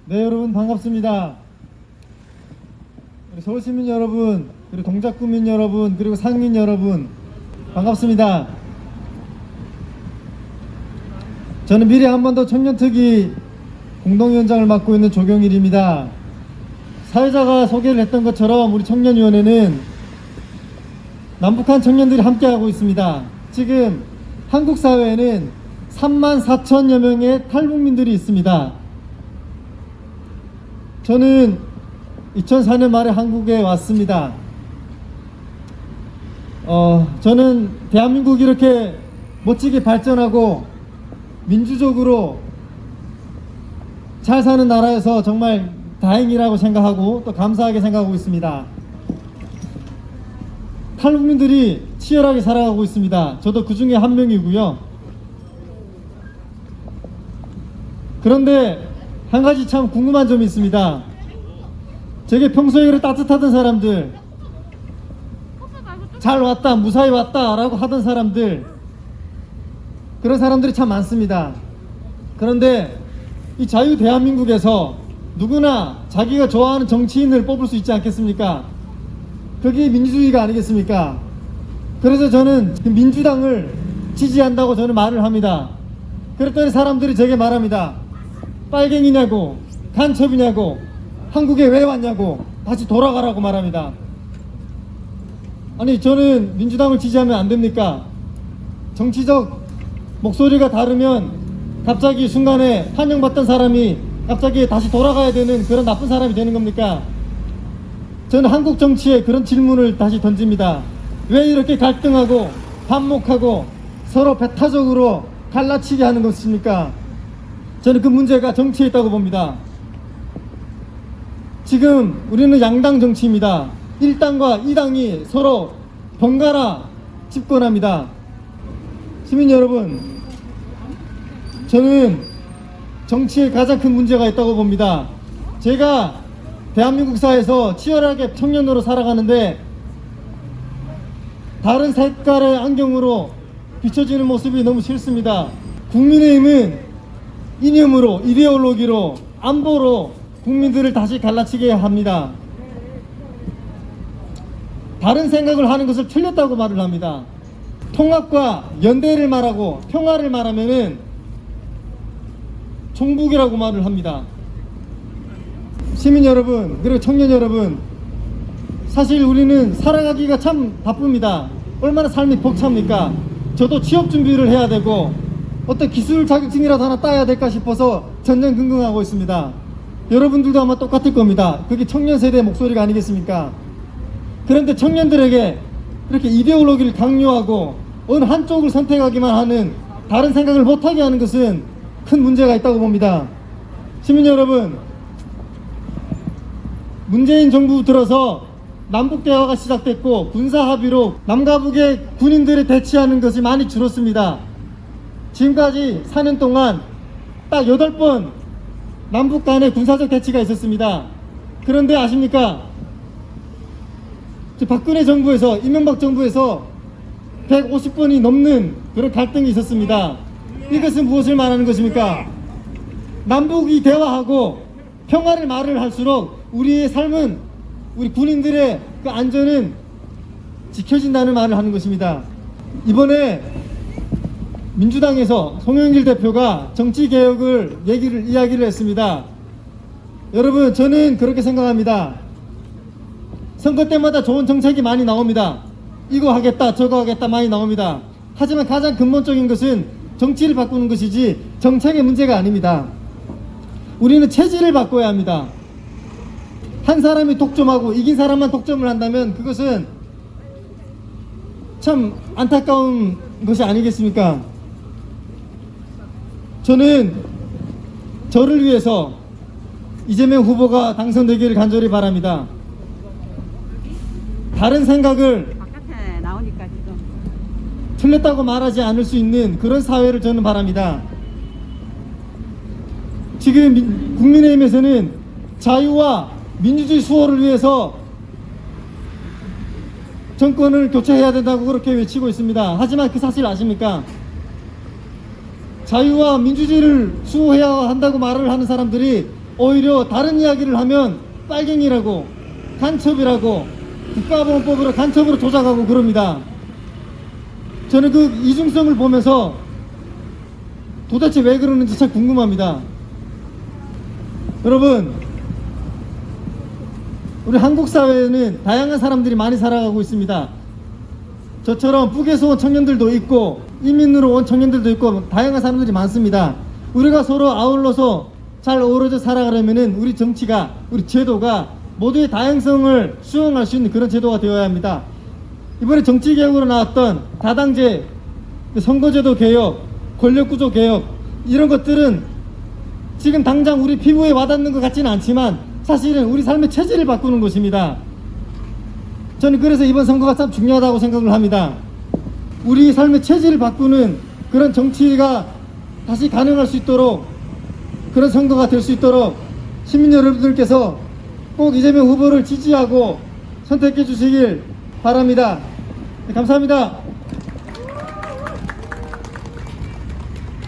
네, 여러분 반갑습니다. 우리 서울시민 여러분, 그리고 동작구민 여러분, 그리고 상인 여러분 반갑습니다. 저는 미래 한반도 청년특위 공동위원장을 맡고 있는 조경일입니다. 사회자가 소개를 했던 것처럼 우리 청년위원회는 남북한 청년들이 함께하고 있습니다. 지금 한국 사회에는 34,000여 명의 탈북민들이 있습니다. 저는 2004년 말에 한국에 왔습니다. 저는 대한민국이 이렇게 멋지게 발전하고 민주적으로 잘 사는 나라에서 정말 다행이라고 생각하고 또 감사하게 생각하고 있습니다. 탈북민들이 치열하게 살아가고 있습니다. 저도 그 중에 한 명이고요. 그런데 한 가지 참 궁금한 점이 있습니다. 제게 평소에 그렇게 따뜻하던 사람들, 잘 왔다, 무사히 왔다 라고 하던 사람들, 그런 사람들이 참 많습니다. 그런데 이 자유 대한민국에서 누구나 자기가 좋아하는 정치인을 뽑을 수 있지 않겠습니까? 그게 민주주의가 아니겠습니까? 그래서 저는 민주당을 지지한다고 저는 말을 합니다. 그랬더니 사람들이 제게 말합니다. 빨갱이냐고, 간첩이냐고, 한국에 왜 왔냐고, 다시 돌아가라고 말합니다. 아니, 저는 민주당을 지지하면 안 됩니까? 정치적 목소리가 다르면 갑자기 순간에 환영받던 사람이 갑자기 다시 돌아가야 되는 그런 나쁜 사람이 되는 겁니까? 저는 한국 정치에 그런 질문을 다시 던집니다. 왜 이렇게 갈등하고 반목하고 서로 배타적으로 갈라치게 하는 것입니까? 저는 그 문제가 정치에 있다고 봅니다. 지금 우리는 양당 정치입니다. 1당과 2당이 서로 번갈아 집권합니다. 시민 여러분, 저는 정치에 가장 큰 문제가 있다고 봅니다. 제가 대한민국 사회에서 치열하게 청년으로 살아가는데 다른 색깔의 안경으로 비춰지는 모습이 너무 싫습니다. 국민의힘은 이념으로, 이데올로기로, 안보로 국민들을 다시 갈라치게 합니다. 다른 생각을 하는 것을 틀렸다고 말을 합니다. 통합과 연대를 말하고 평화를 말하면은 종북이라고 말을 합니다. 시민 여러분, 그리고 청년 여러분, 사실 우리는 살아가기가 참 바쁩니다. 얼마나 삶이 벅찹니까? 저도 취업 준비를 해야 되고 어떤 기술 자격증이라도 하나 따야 될까 싶어서 전전긍긍하고 있습니다. 여러분들도 아마 똑같을 겁니다. 그게 청년 세대의 목소리가 아니겠습니까? 그런데 청년들에게 이렇게 이데올로기를 강요하고 어느 한쪽을 선택하기만 하는, 다른 생각을 못하게 하는 것은 큰 문제가 있다고 봅니다. 시민 여러분, 문재인 정부 들어서 남북 대화가 시작됐고 군사 합의로 남과 북의 군인들을 대치하는 것이 많이 줄었습니다. 지금까지 4년 동안 딱 8번 남북 간의 군사적 대치가 있었습니다. 그런데 아십니까? 박근혜 정부에서, 이명박 정부에서 150번이 넘는 그런 갈등이 있었습니다. 이것은 무엇을 말하는 것입니까? 남북이 대화하고 평화를 말을 할수록 우리의 삶은, 우리 군인들의 그 안전은 지켜진다는 말을 하는 것입니다. 이번에 민주당에서 송영길 대표가 정치개혁을 이야기를 했습니다. 여러분, 저는 그렇게 생각합니다. 선거 때마다 좋은 정책이 많이 나옵니다. 이거 하겠다, 저거 하겠다 많이 나옵니다. 하지만 가장 근본적인 것은 정치를 바꾸는 것이지 정책의 문제가 아닙니다. 우리는 체질을 바꿔야 합니다. 한 사람이 독점하고 이긴 사람만 독점을 한다면 그것은 참 안타까운 것이 아니겠습니까? 저는 저를 위해서 이재명 후보가 당선되기를 간절히 바랍니다. 다른 생각을 바깥에 나오니까 지금 틀렸다고 말하지 않을 수 있는 그런 사회를 저는 바랍니다. 지금 국민의힘에서는 자유와 민주주의 수호를 위해서 정권을 교체해야 된다고 그렇게 외치고 있습니다. 하지만 그 사실 아십니까? 자유와 민주주의를 수호해야 한다고 말을 하는 사람들이 오히려 다른 이야기를 하면 빨갱이라고, 간첩이라고, 국가보안법으로 간첩으로 조작하고 그럽니다. 저는 그 이중성을 보면서 도대체 왜 그러는지 참 궁금합니다. 여러분, 우리 한국 사회에는 다양한 사람들이 많이 살아가고 있습니다. 저처럼 북에서 온 청년들도 있고 이민으로 온 청년들도 있고 다양한 사람들이 많습니다. 우리가 서로 아울러서 잘 어우러져 살아가려면은 우리 정치가, 우리 제도가 모두의 다양성을 수용할 수 있는 그런 제도가 되어야 합니다. 이번에 정치개혁으로 나왔던 다당제, 선거제도 개혁, 권력구조 개혁, 이런 것들은 지금 당장 우리 피부에 와닿는 것 같지는 않지만 사실은 우리 삶의 체질을 바꾸는 것입니다. 저는 그래서 이번 선거가 참 중요하다고 생각을 합니다. 우리 삶의 체질을 바꾸는 그런 정치가 다시 가능할 수 있도록, 그런 선거가 될 수 있도록 시민 여러분들께서 꼭 이재명 후보를 지지하고 선택해 주시길 바랍니다. 네, 감사합니다.